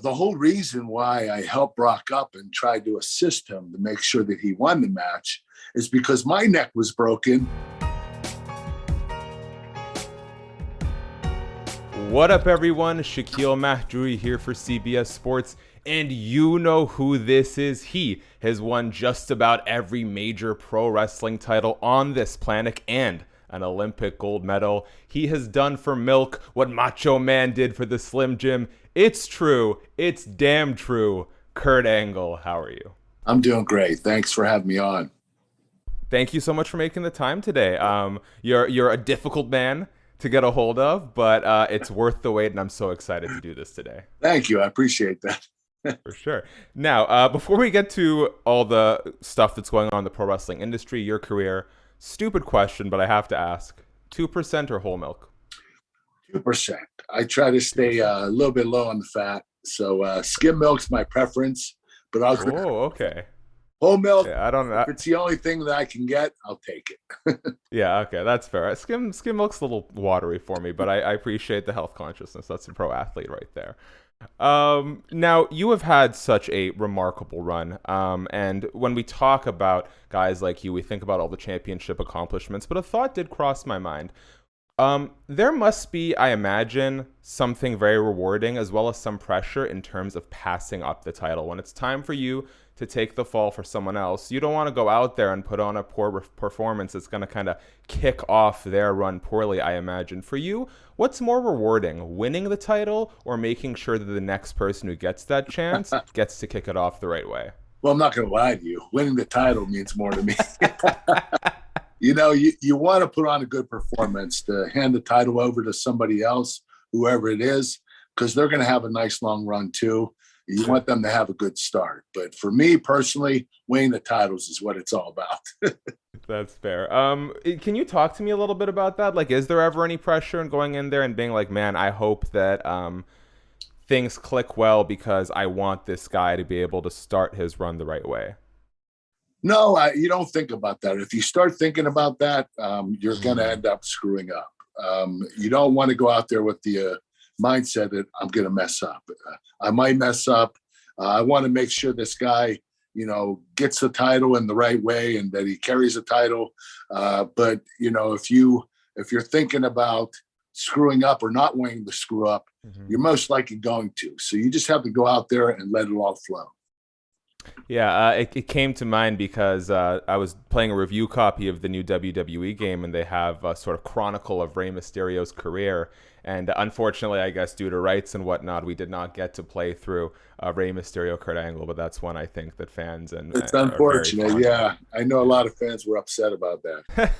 the whole reason why I helped Brock up and tried to assist him to make sure that he won the match is because my neck was broken. What up, everyone? Shkaiel Mahjouri here for CBS Sports, and you know who this is. He has won just about every major pro wrestling title on this planet and an Olympic gold medal. He has done for Milk what Macho Man did for the Slim Jim. It's true. It's damn true. Kurt Angle, how are you? I'm doing great. Thanks for having me on. Thank you so much for making the time today. You're a difficult man to get a hold of, but it's worth the wait, and I'm so excited to do this today. Thank you. I appreciate that. For sure. Now, before we get to all the stuff that's going on in the pro wrestling industry, your career, stupid question, but I have to ask, 2% or whole milk? 2%. I try to stay a little bit low on the fat. So skim milk's my preference, but I'll drink okay. whole milk. Yeah, I don't know. If it's the only thing that I can get, I'll take it. Yeah, okay, that's fair. Skim milk's a little watery for me, but I appreciate the health consciousness. That's a pro athlete right there. Now, you have had such a remarkable run, and when we talk about guys like you, we think about all the championship accomplishments, but a thought did cross my mind. There must be, I imagine, something very rewarding as well as some pressure in terms of passing up the title. When it's time for you to take the fall for someone else, you don't want to go out there and put on a poor performance that's going to kind of kick off their run poorly, I imagine. For you, what's more rewarding, winning the title or making sure that the next person who gets that chance gets to kick it off the right way? Well, I'm not going to lie to you. Winning the title means more to me. You know, you want to put on a good performance to hand the title over to somebody else, whoever it is, because they're going to have a nice long run too. You want them to have a good start. But for me personally, winning the titles is what it's all about. That's fair. Can you talk to me a little bit about that? Like, is there ever any pressure in going in there and being like, man, I hope that things click well because I want this guy to be able to start his run the right way? No, you don't think about that. If you start thinking about that, you're going to end up screwing up. You don't want to go out there with the mindset that I'm going to mess up. I might mess up. I want to make sure this guy, you know, gets the title in the right way and that he carries the title. But, you know, if you're thinking about screwing up or not wanting to screw up, you're most likely going to. So you just have to go out there and let it all flow. Yeah, it came to mind because I was playing a review copy of the new WWE game, and they have a sort of chronicle of Rey Mysterio's career. And unfortunately, I guess due to rights and whatnot, we did not get to play through Rey Mysterio, Kurt Angle. But that's one I think that fans it's unfortunate. Yeah, I know a lot of fans were upset about that.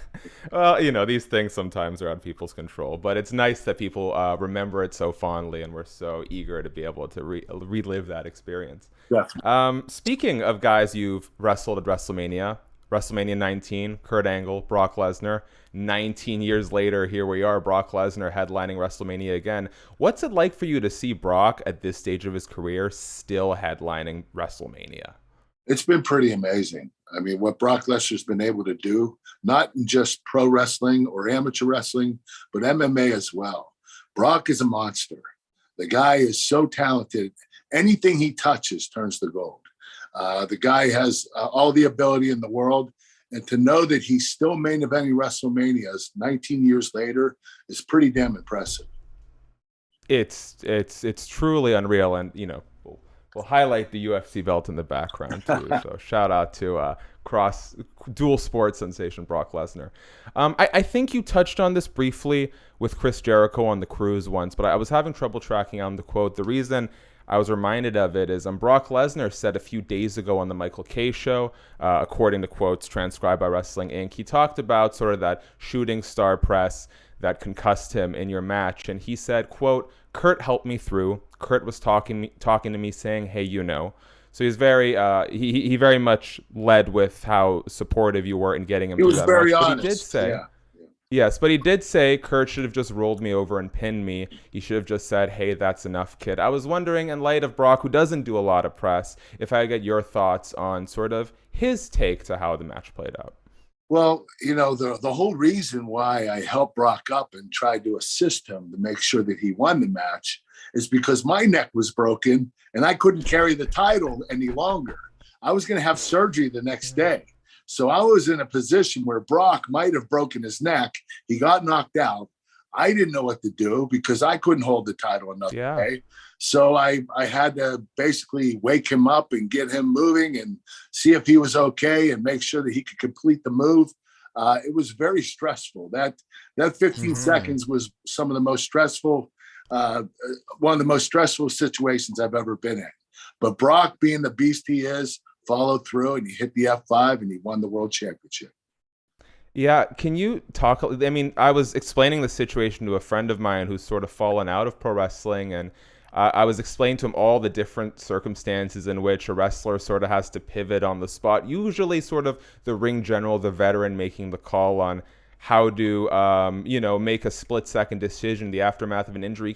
Well, you know, these things sometimes are out of people's control, but it's nice that people remember it so fondly, and we're so eager to be able to relive that experience. Definitely. Speaking of guys you've wrestled at WrestleMania 19, Kurt Angle, Brock Lesnar. 19 years later, here we are, Brock Lesnar headlining WrestleMania again. What's it like for you to see Brock at this stage of his career still headlining WrestleMania? It's been pretty amazing. I mean, what Brock Lesnar's been able to do, not in just pro wrestling or amateur wrestling, but MMA as well. Brock is a monster. The guy is so talented. Anything he touches turns to gold. The guy has all the ability in the world. And to know that he's still main eventing WrestleManias 19 years later is pretty damn impressive. It's truly unreal. And, you know, we'll highlight the UFC belt in the background, too. So shout out to dual sports sensation Brock Lesnar. I think you touched on this briefly with Chris Jericho on the cruise once, but I was having trouble tracking down the quote. The reason I was reminded of it is Brock Lesnar said a few days ago on the Michael Kay show, according to quotes transcribed by Wrestling Inc., he talked about sort of that shooting star press that concussed him in your match. And he said, quote, Kurt helped me through. Kurt was talking to me saying, hey, you know. So he's very, he very much led with how supportive you were in getting him. He was very match. honest. But he did say, yeah. Yes, but he did say Kurt should have just rolled me over and pinned me. He should have just said, hey, that's enough, kid. I was wondering, in light of Brock, who doesn't do a lot of press, if I get your thoughts on sort of his take to how the match played out. Well, the whole reason why I helped Brock up and tried to assist him to make sure that he won the match is because my neck was broken and I couldn't carry the title any longer. I was going to have surgery the next day. So I was in a position where Brock might have broken his neck. He got knocked out. I didn't know what to do because I couldn't hold the title another day. So I had to basically wake him up and get him moving and see if he was okay and make sure that he could complete the move. It was very stressful. That 15 seconds was some of the most stressful, one of the most stressful situations I've ever been in. But Brock, being the beast he is, followed through and he hit the F5 and he won the world championship. Yeah, can you talk? I mean, I was explaining the situation to a friend of mine who's sort of fallen out of pro wrestling, and I was explaining to him all the different circumstances in which a wrestler sort of has to pivot on the spot. Usually sort of the ring general, the veteran, making the call on how to, make a split-second decision in the aftermath of an injury.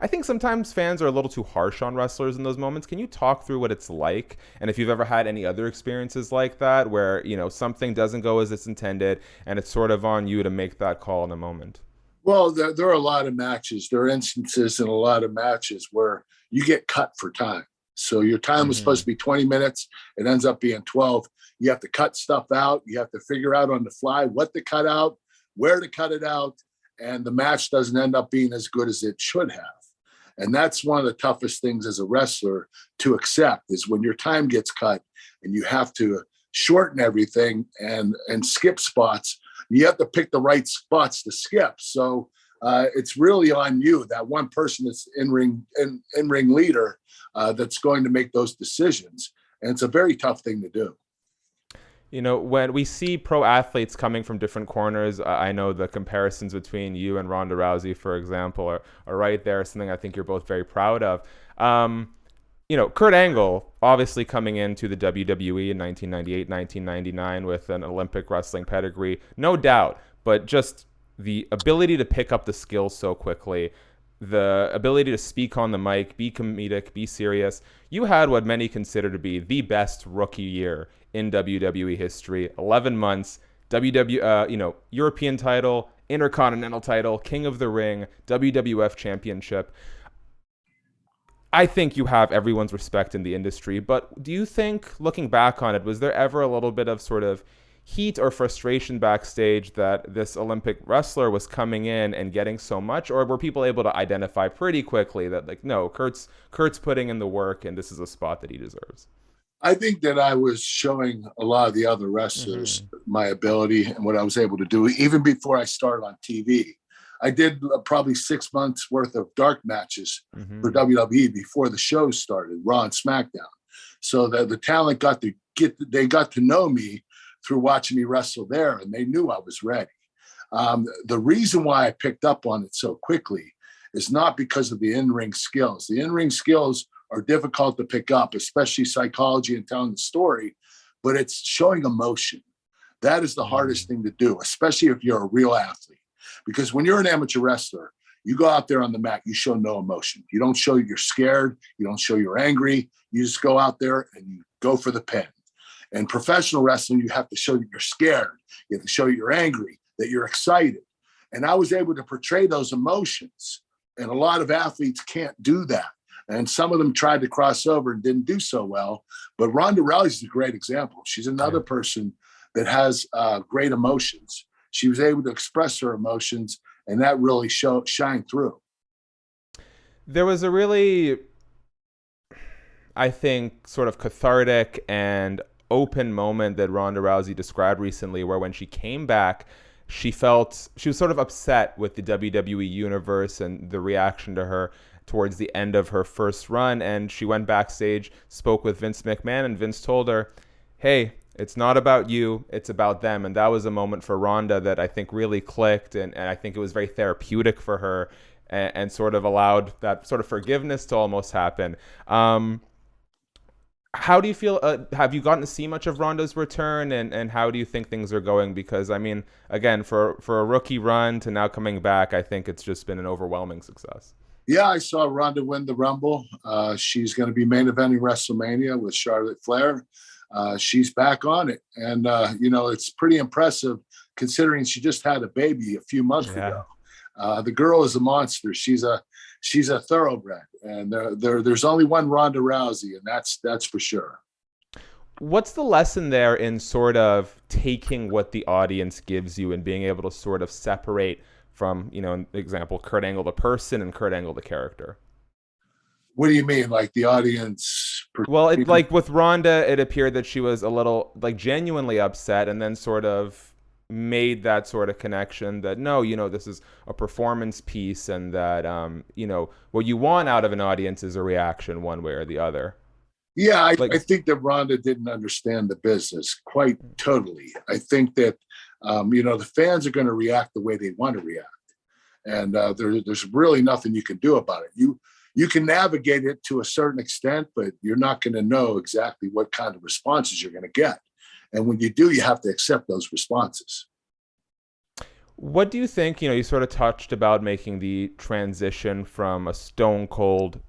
I think sometimes fans are a little too harsh on wrestlers in those moments. Can you talk through what it's like? And if you've ever had any other experiences like that where, something doesn't go as it's intended and it's sort of on you to make that call in a moment? Well, there are a lot of matches. There are instances in a lot of matches where you get cut for time. So your time was supposed to be 20 minutes. It ends up being 12. You have to cut stuff out. You have to figure out on the fly what to cut out, where to cut it out. And the match doesn't end up being as good as it should have. And that's one of the toughest things as a wrestler to accept is when your time gets cut and you have to shorten everything and skip spots. You have to pick the right spots to skip. So it's really on you, that one person that's in-ring leader that's going to make those decisions. And it's a very tough thing to do. When we see pro athletes coming from different corners, I know the comparisons between you and Ronda Rousey, for example, are right there, something I think you're both very proud of. Kurt Angle, obviously coming into the WWE in 1998, 1999 with an Olympic wrestling pedigree, no doubt, but just the ability to pick up the skills so quickly, the ability to speak on the mic, be comedic, be serious. You had what many consider to be the best rookie year in WWE history. 11 months, European title, Intercontinental title, King of the Ring, WWF Championship. I think you have everyone's respect in the industry, but do you think, looking back on it, was there ever a little bit of sort of heat or frustration backstage that this Olympic wrestler was coming in and getting so much, or were people able to identify pretty quickly that, no, Kurt's putting in the work and this is a spot that he deserves? I think that I was showing a lot of the other wrestlers my ability and what I was able to do even before I started on TV. I did probably 6 months worth of dark matches for WWE before the shows started, Raw and SmackDown. So that the talent got to know me through watching me wrestle there, and they knew I was ready. The reason why I picked up on it so quickly is not because of the in-ring skills. The in-ring skills are difficult to pick up, especially psychology and telling the story, but it's showing emotion. That is the hardest thing to do, especially if you're a real athlete. Because when you're an amateur wrestler, you go out there on the mat, you show no emotion. You don't show you're scared. You don't show you're angry. You just go out there and you go for the pin. In professional wrestling, you have to show that you're scared. You have to show you're angry, that you're excited. And I was able to portray those emotions. And a lot of athletes can't do that. And some of them tried to cross over and didn't do so well. But Ronda Rousey is a great example. She's another person that has great emotions. She was able to express her emotions, and that really shined through. There was a really, I think, sort of cathartic and open moment that Ronda Rousey described recently, where when she came back, she was sort of upset with the WWE universe and the reaction to her towards the end of her first run. And she went backstage, spoke with Vince McMahon, and Vince told her, hey, it's not about you, it's about them. And that was a moment for Ronda that I think really clicked, and I think it was very therapeutic for her and sort of allowed that sort of forgiveness to almost happen. How do you feel? Have you gotten to see much of Ronda's return, and how do you think things are going? Because, I mean, again, for a rookie run to now coming back, I think it's just been an overwhelming success. Yeah, I saw Ronda win the Rumble. She's going to be main eventing WrestleMania with Charlotte Flair. she's back on it. And, it's pretty impressive considering she just had a baby a few months ago. The girl is a monster. She's a thoroughbred. And there's only one Ronda Rousey, and that's for sure. What's the lesson there in sort of taking what the audience gives you and being able to sort of separate from, an example, Kurt Angle the person and Kurt Angle the character? What do you mean? Like the audience? Well, like with Ronda, it appeared that she was a little genuinely upset and then sort of made that sort of connection that, no, this is a performance piece and that, what you want out of an audience is a reaction one way or the other. Yeah, I think that Ronda didn't understand the business quite totally. I think that, the fans are going to react the way they want to react. And there's really nothing you can do about it. You can navigate it to a certain extent, but you're not going to know exactly what kind of responses you're going to get. And when you do, you have to accept those responses. What do you think, you sort of touched about making the transition from a stone cold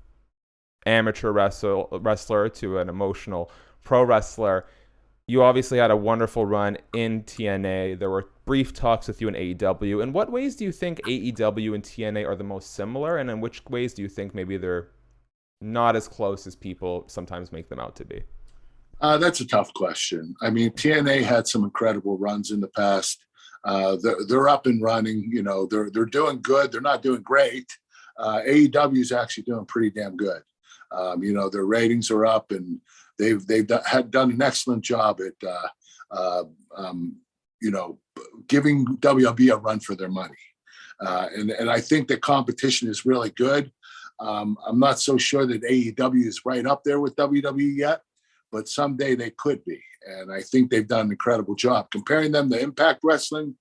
amateur wrestler to an emotional pro wrestler. You obviously had a wonderful run in TNA. There were brief talks with you in AEW. In what ways do you think AEW and TNA are the most similar? And in which ways do you think maybe they're not as close as people sometimes make them out to be? That's a tough question. I mean, TNA had some incredible runs in the past. They're up and running. They're doing good. They're not doing great. AEW is actually doing pretty damn good. Their ratings are up, and they've done an excellent job at giving WWE a run for their money. And I think the competition is really good. I'm not so sure that AEW is right up there with WWE yet, but someday they could be. And I think they've done an incredible job. Comparing them to Impact Wrestling,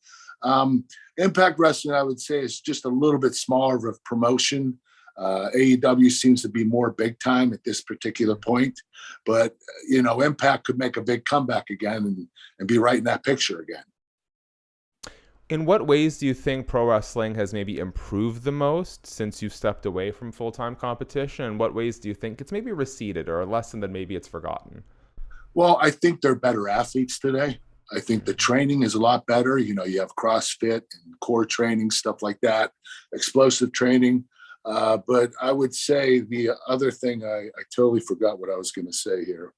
Impact Wrestling, I would say, is just a little bit smaller of a promotion. AEW seems to be more big time at this particular point, but Impact could make a big comeback again and be right in that picture again. In what ways do you think pro wrestling has maybe improved the most since you stepped away from full-time competition? In what ways do you think it's maybe receded or a lesson that maybe it's forgotten? Well, I think they're better athletes today. I think the training is a lot better. You have CrossFit and core training, stuff like that, explosive training. But I would say the other thing, I totally forgot what I was going to say here.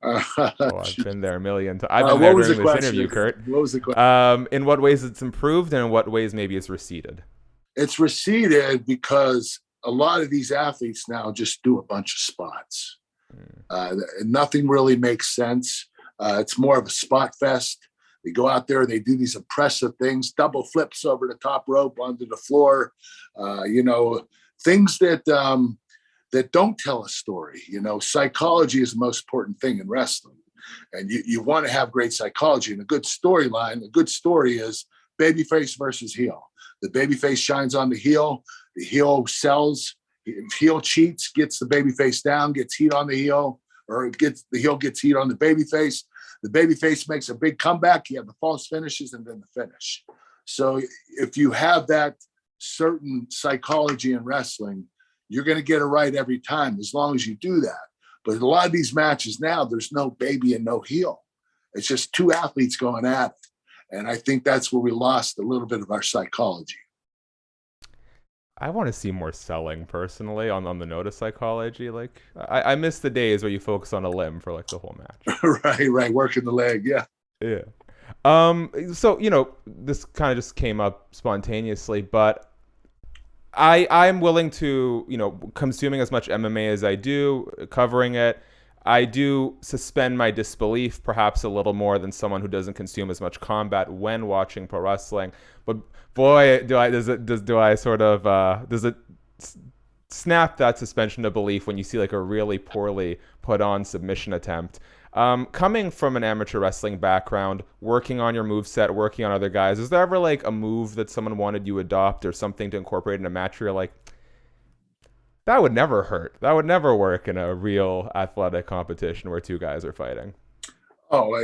I've been there a million times. I've been there during this interview, Kurt. What was the question? In what ways it's improved and in what ways maybe it's receded? It's receded because a lot of these athletes now just do a bunch of spots. Nothing really makes sense. It's more of a spot fest. They go out there, they do these impressive things, double flips over the top rope onto the floor, things that don't tell a story. Psychology is the most important thing in wrestling. And you want to have great psychology and a good storyline. A good story is babyface versus heel. The babyface shines on the heel sells. If heel cheats, gets the babyface down, gets heat on the heel, or the heel gets heat on the babyface. The babyface makes a big comeback. You have the false finishes and then the finish. So if you have that certain psychology in wrestling, you're going to get it right every time as long as you do that. But a lot of these matches now, there's no baby and no heel. It's just two athletes going at it. And I think that's where we lost a little bit of our psychology. I want to see more selling personally on the note of psychology. Like I miss the days where you focus on a limb for like the whole match. Right. Working the leg. Yeah. Yeah. So, this kind of just came up spontaneously, but I'm willing to, consuming as much MMA as I do, covering it. I do suspend my disbelief perhaps a little more than someone who doesn't consume as much combat when watching pro wrestling. But boy, does it snap that suspension of belief when you see like a really poorly put on submission attempt. Coming from an amateur wrestling background, working on your moveset, working on other guys, is there ever like a move that someone wanted you to adopt or something to incorporate in a match where you're like, that would never hurt. That would never work in a real athletic competition where two guys are fighting? Oh,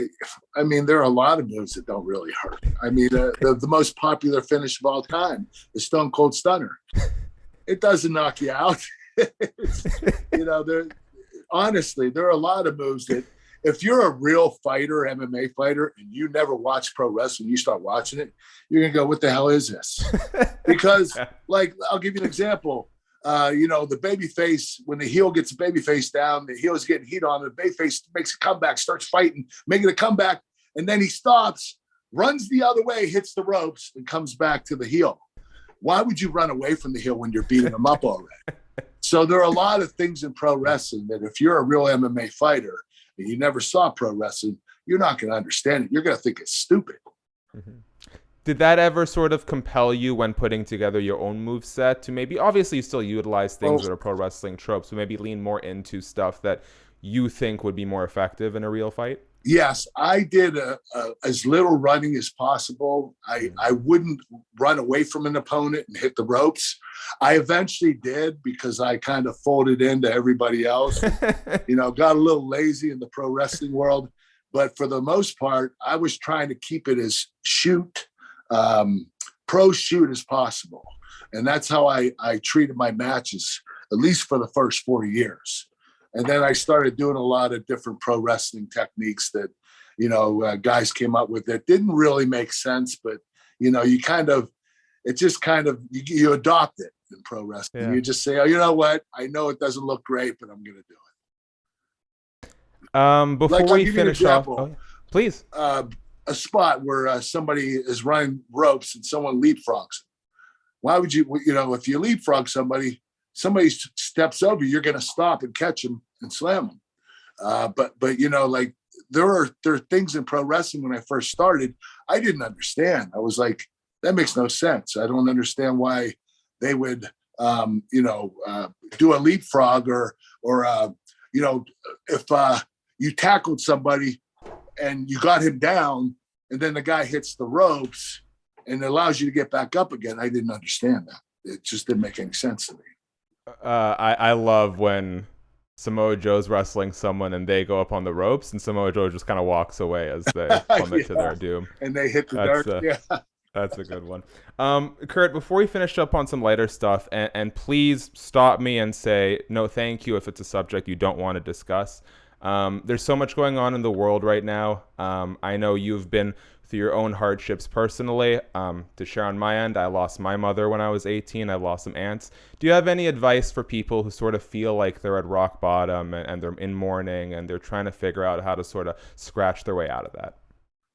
I mean, there are a lot of moves that don't really hurt. I mean, the most popular finish of all time, the Stone Cold Stunner. It doesn't knock you out. Honestly, there are a lot of moves that if you're a real fighter, MMA fighter, and you never watch pro wrestling, you start watching it, you're gonna go, "What the hell is this?" Because, like, I'll give you an example. The baby face, when the heel gets a baby face down, the heel is getting heat on, the baby face makes a comeback, starts fighting, making a comeback, and then he stops, runs the other way, hits the ropes, and comes back to the heel. Why would you run away from the heel when you're beating him up already? So there are a lot of things in pro wrestling that if you're a real MMA fighter and you never saw pro wrestling, you're not going to understand it. You're going to think it's stupid. Mm-hmm. Did that ever sort of compel you when putting together your own moveset to maybe, obviously you still utilize things that are pro wrestling tropes, but maybe lean more into stuff that you think would be more effective in a real fight? Yes, I did as little running as possible. I wouldn't run away from an opponent and hit the ropes. I eventually did because I kind of folded into everybody else. Got a little lazy in the pro wrestling world. But for the most part, I was trying to keep it as pro shoot as possible. And that's how I treated my matches, at least for the first 4 years. And then I started doing a lot of different pro wrestling techniques that, guys came up with that didn't really make sense, but, you adopt it in pro wrestling. Yeah. You just say, oh, you know what? I know it doesn't look great, but I'm going to do it. Before we finish off, please. A spot where somebody is running ropes and someone leapfrogs them. Why would you, if you leapfrog somebody steps over, you're going to stop and catch them and slam them. But there are things in pro wrestling when I first started, I didn't understand. I was like, that makes no sense. I don't understand why they would, do a leapfrog or if you tackled somebody and you got him down and then the guy hits the ropes and it allows you to get back up again. I didn't understand that. It just didn't make any sense to me. I love when Samoa Joe's wrestling someone and they go up on the ropes and Samoa Joe just kind of walks away as they plummet to their doom. And they hit the dirt. That's a good one. Kurt, before we finish up on some lighter stuff, and please stop me and say no thank you if it's a subject you don't want to discuss. There's so much going on in the world right now. I know you've been through your own hardships personally. To share on my end, I lost my mother when I was 18. I lost some aunts. Do you have any advice for people who sort of feel like they're at rock bottom and they're in mourning and they're trying to figure out how to sort of scratch their way out of that?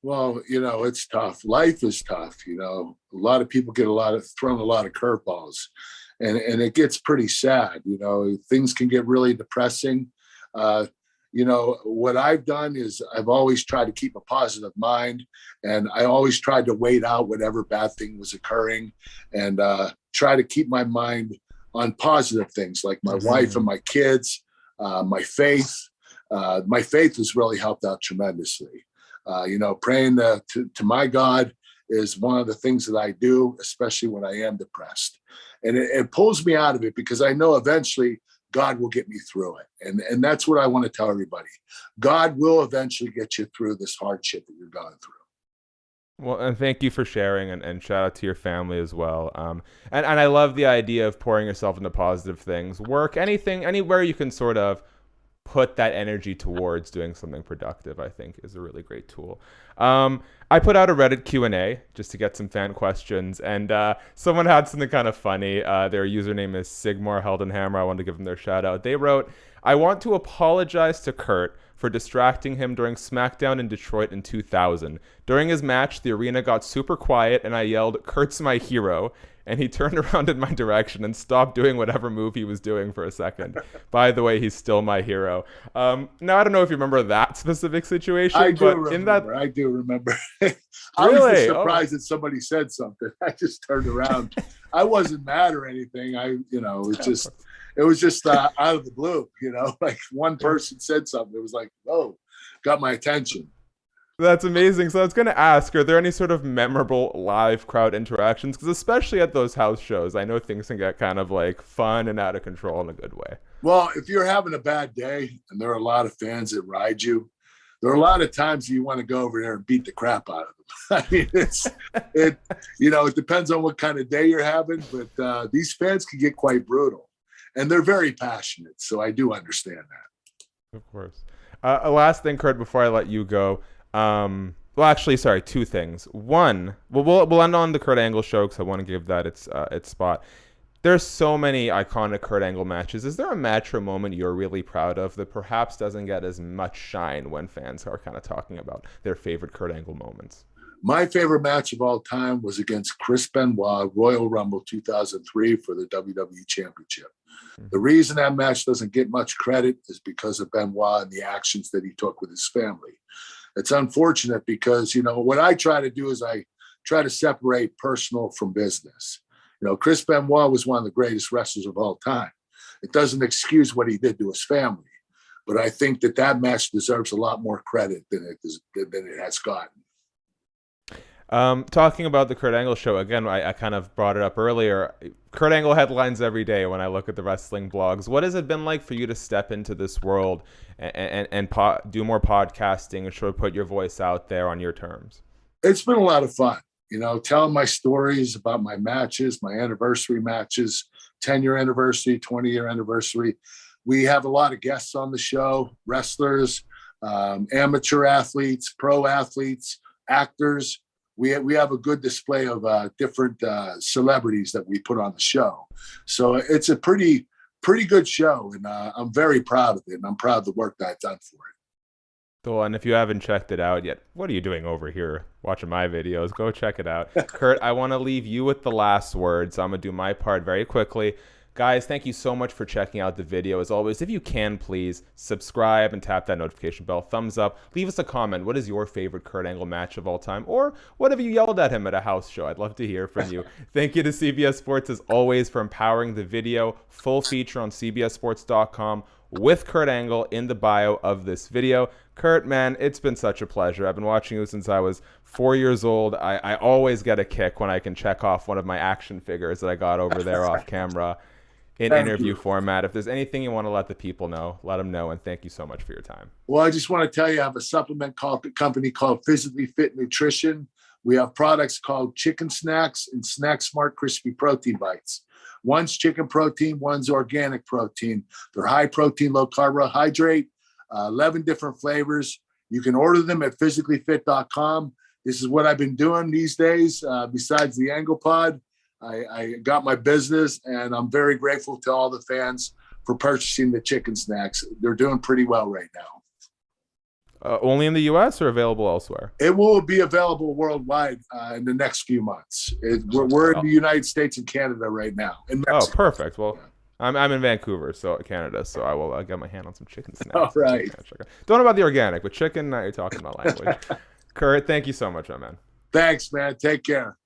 Well, it's tough. Life is tough. A lot of people get thrown a lot of curveballs, and it gets pretty sad. Things can get really depressing. What I've done is I've always tried to keep a positive mind, and I always tried to wait out whatever bad thing was occurring and try to keep my mind on positive things like my wife and my kids, my faith. My faith has really helped out tremendously. Praying to my God is one of the things that I do, especially when I am depressed. And it pulls me out of it because I know eventually God will get me through it. And that's what I want to tell everybody. God will eventually get you through this hardship that you're going through. Well, and thank you for sharing, and shout out to your family as well. And I love the idea of pouring yourself into positive things. Work, anything, anywhere you can sort of put that energy towards doing something productive, I think is a really great tool. I put out a Reddit Q&A just to get some fan questions, and someone had something kind of funny. Their username is Sigmar Heldenhammer. I wanted to give them their shout out. They wrote, I want to apologize to Kurt for distracting him during SmackDown in Detroit in 2000. During his match, the arena got super quiet and I yelled, Kurt's my hero. And he turned around in my direction and stopped doing whatever move he was doing for a second. By the way, he's still my hero. Now, I don't know if you remember that specific situation. I do remember. I was just surprised that somebody said something. I just turned around. I wasn't mad or anything. It was just out of the blue, like one person said something. It was like, oh, got my attention. That's amazing. So I was going to ask, are there any sort of memorable live crowd interactions? Because especially at those house shows, I know things can get kind of like fun and out of control in a good way. Well, if you're having a bad day and there are a lot of fans that ride you, there are a lot of times you want to go over there and beat the crap out of them. I mean, it depends on what kind of day you're having, but these fans can get quite brutal and they're very passionate. So I do understand that. Of course. A last thing, Kurt, before I let you go. Well, actually, sorry, two things. One, we'll end on the Kurt Angle show because I want to give that its spot. There's so many iconic Kurt Angle matches. Is there a match or moment you're really proud of that perhaps doesn't get as much shine when fans are kind of talking about their favorite Kurt Angle moments? My favorite match of all time was against Chris Benoit, Royal Rumble 2003 for the WWE Championship. The reason that match doesn't get much credit is because of Benoit and the actions that he took with his family. It's unfortunate because, what I try to do is I try to separate personal from business. Chris Benoit was one of the greatest wrestlers of all time. It doesn't excuse what he did to his family, but I think that match deserves a lot more credit than it has gotten. Talking about the Kurt Angle show, again, I kind of brought it up earlier. Kurt Angle headlines every day when I look at the wrestling blogs. What has it been like for you to step into this world and do more podcasting and sort of put your voice out there on your terms? It's been a lot of fun, telling my stories about my matches, my anniversary matches, 10-year anniversary, 20-year anniversary. We have a lot of guests on the show, wrestlers, amateur athletes, pro athletes, actors. We have a good display of different celebrities that we put on the show. So it's a pretty good show, and I'm very proud of it, and I'm proud of the work that I've done for it. Cool. And if you haven't checked it out yet, what are you doing over here watching my videos? Go check it out. Kurt, I want to leave you with the last word, so I'm going to do my part very quickly. Guys, thank you so much for checking out the video. As always, if you can, please subscribe and tap that notification bell. Thumbs up. Leave us a comment. What is your favorite Kurt Angle match of all time? Or what have you yelled at him at a house show? I'd love to hear from you. Thank you to CBS Sports, as always, for empowering the video. Full feature on cbssports.com with Kurt Angle in the bio of this video. Kurt, man, it's been such a pleasure. I've been watching you since I was 4 years old. I always get a kick when I can check off one of my action figures that I got over there off camera. In interview format. If there's anything you want to let the people know, let them know. And thank you so much for your time. Well, I just want to tell you, I have a supplement company called Physically Fit Nutrition. We have products called Chicken Snacks and Snack Smart Crispy Protein Bites. One's chicken protein, one's organic protein. They're high protein, low carbohydrate, 11 different flavors. You can order them at physicallyfit.com. This is what I've been doing these days. Besides the Angle Pod, I got my business, and I'm very grateful to all the fans for purchasing the chicken snacks. They're doing pretty well right now. Only in the U.S. or available elsewhere? It will be available worldwide in the next few months. We're in the United States and Canada right now. In Mexico. Oh, perfect. Well, I'm in Vancouver, so Canada, so I will get my hand on some chicken snacks. All right. Don't know about the organic, but chicken, now you're talking about language. Kurt, thank you so much, my man. Thanks, man. Take care.